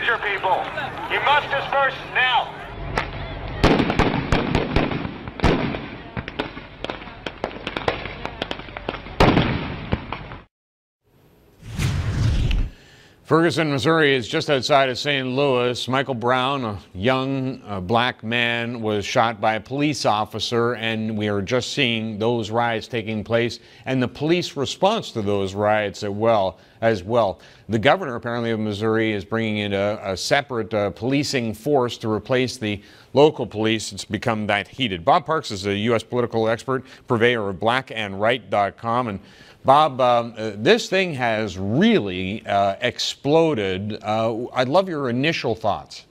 danger, people. You must disperse now. Ferguson, Missouri is just outside of St. Louis. Michael Brown, a young black man, was shot by a police officer, and we are just seeing those riots taking place and the police response to those riots as well. The governor, apparently, of Missouri is bringing in a separate policing force to replace the local police. It's become that heated. Bob Parks is a U.S. political expert, purveyor of blackandright.com. And Bob, this thing has really exploded. I'd love your initial thoughts.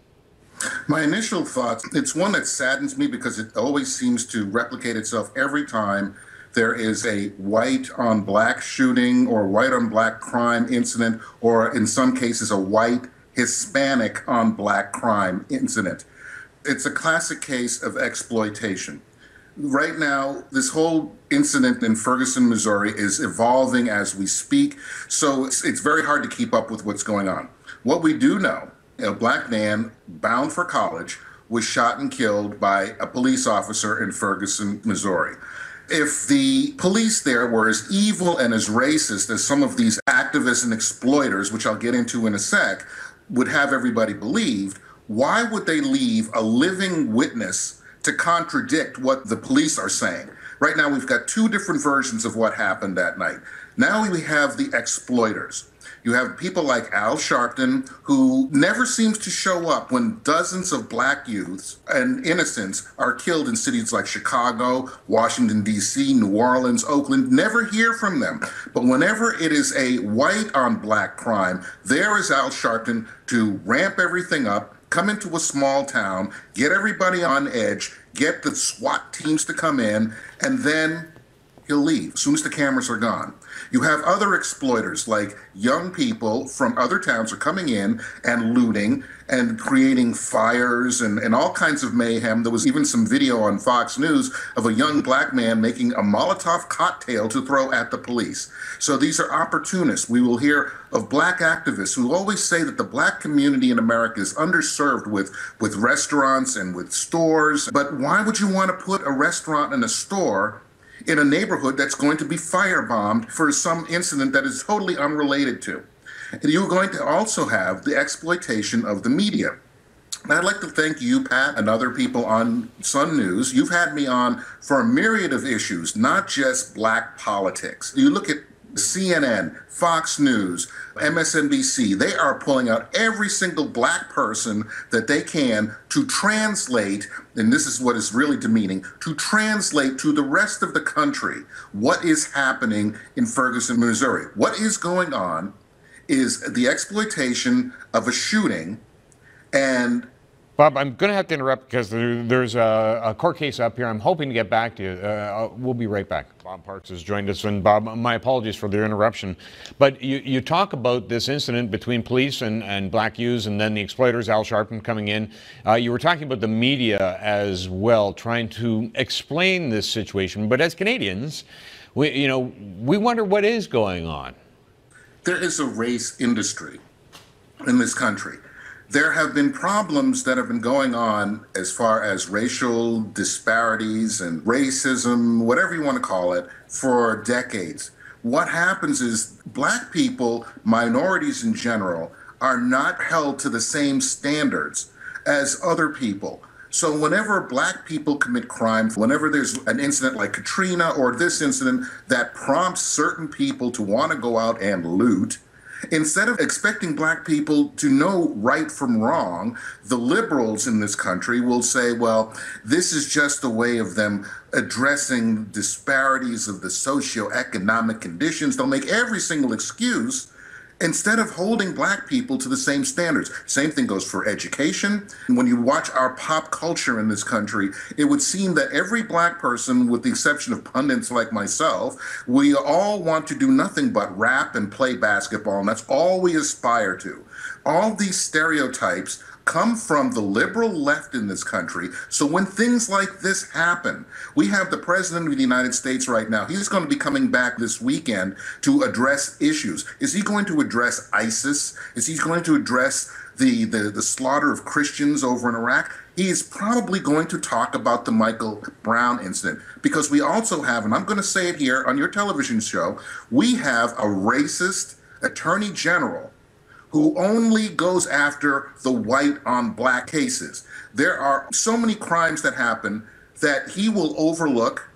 My initial thoughts, it's one that saddens me because it always seems to replicate itself every time there is a white on black shooting or white on black crime incident, or in some cases a white Hispanic on black crime incident. It's a classic case of exploitation. Right now, this whole incident in Ferguson, Missouri is evolving as we speak, so it's very hard to keep up with what's going on. What we do know, a black man bound for college was shot and killed by a police officer in Ferguson, Missouri. If the police there were as evil and as racist as some of these activists and exploiters, which I'll get into in a sec, would have everybody believed, why would they leave a living witness to contradict what the police are saying? Right now, we've got two different versions of what happened that night. Now we have the exploiters. You have people like Al Sharpton, who never seems to show up when dozens of black youths and innocents are killed in cities like Chicago, Washington, D.C., New Orleans, Oakland. Never hear from them. But whenever it is a white on black crime, there is Al Sharpton to ramp everything up, come into a small town, get everybody on edge, get the SWAT teams to come in, and then he'll leave as soon as the cameras are gone. You have other exploiters, like young people from other towns are coming in and looting and creating fires and all kinds of mayhem. There was even some video on Fox News of a young black man making a Molotov cocktail to throw at the police. So these are opportunists. We will hear of black activists who always say that the black community in America is underserved with restaurants and with stores. But why would you want to put a restaurant and a store in a neighborhood that's going to be firebombed for some incident that is totally unrelated to? And you're going to also have the exploitation of the media. And I'd like to thank you, Pat, and other people on Sun News. You've had me on for a myriad of issues, not just black politics. You look at CNN, Fox News, MSNBC, they are pulling out every single black person that they can to translate, and this is what is really demeaning, to translate to the rest of the country what is happening in Ferguson, Missouri. What is going on is the exploitation of a shooting. And Bob, I'm going to have to interrupt because there's a court case up here. I'm hoping to get back to you. We'll be right back. Bob Parks has joined us. And Bob, my apologies for the interruption. But you talk about this incident between police and black youths and then the exploiters, Al Sharpton, coming in. You were talking about the media as well, trying to explain this situation. But as Canadians, we wonder what is going on. There is a race industry in this country. There have been problems that have been going on as far as racial disparities and racism, whatever you want to call it, for decades. What happens is black people, minorities in general, are not held to the same standards as other people. So whenever black people commit crimes, whenever there's an incident like Katrina or this incident that prompts certain people to want to go out and loot, instead of expecting black people to know right from wrong, the liberals in this country will say, well, this is just a way of them addressing disparities of the socioeconomic conditions. They'll make every single excuse instead of holding black people to the same standards. Same thing goes for education. When you watch our pop culture in this country, it would seem that every black person, with the exception of pundits like myself, we all want to do nothing but rap and play basketball, and that's all we aspire to. All these stereotypes come from the liberal left in this country. So when things like this happen, we have the President of the United States right now. He's going to be coming back this weekend to address issues. Is he going to address ISIS? Is he going to address the slaughter of Christians over in Iraq? He is probably going to talk about the Michael Brown incident, because we also have, and I'm going to say it here on your television show, we have a racist attorney general who only goes after the white on black cases. There are so many crimes that happen that he will overlook,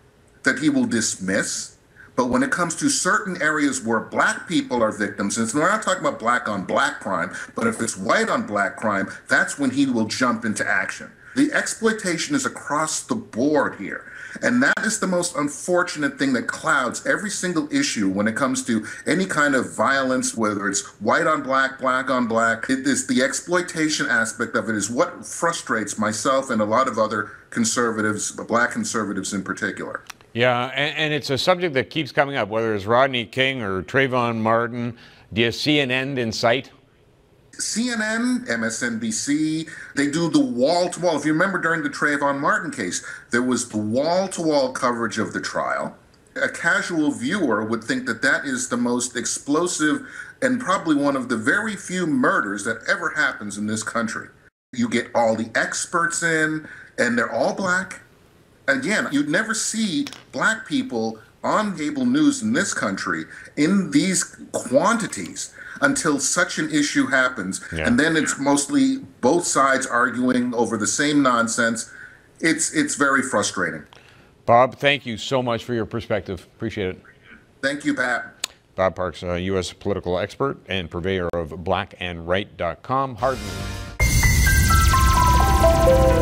that he will dismiss. But when it comes to certain areas where black people are victims, and we're not talking about black on black crime, but if it's white on black crime, that's when he will jump into action. The exploitation is across the board here. And that is the most unfortunate thing that clouds every single issue when it comes to any kind of violence, whether it's white on black, black on black. It is the exploitation aspect of it is what frustrates myself and a lot of other conservatives, black conservatives in particular. Yeah, and it's a subject that keeps coming up, whether it's Rodney King or Trayvon Martin. Do you see an end in sight? CNN, MSNBC, they do the wall-to-wall. If you remember during the Trayvon Martin case, there was the wall-to-wall coverage of the trial. A casual viewer would think that that is the most explosive and probably one of the very few murders that ever happens in this country. You get all the experts in, and they're all black. Again, you'd never see black people on cable news in this country in these quantities until such an issue happens. Yeah. And then it's mostly both sides arguing over the same nonsense. It's very frustrating. Bob, thank you so much for your perspective. Appreciate it. Thank you, Pat. Bob Parks, a U.S. political expert and purveyor of blackandright.com. Hard news.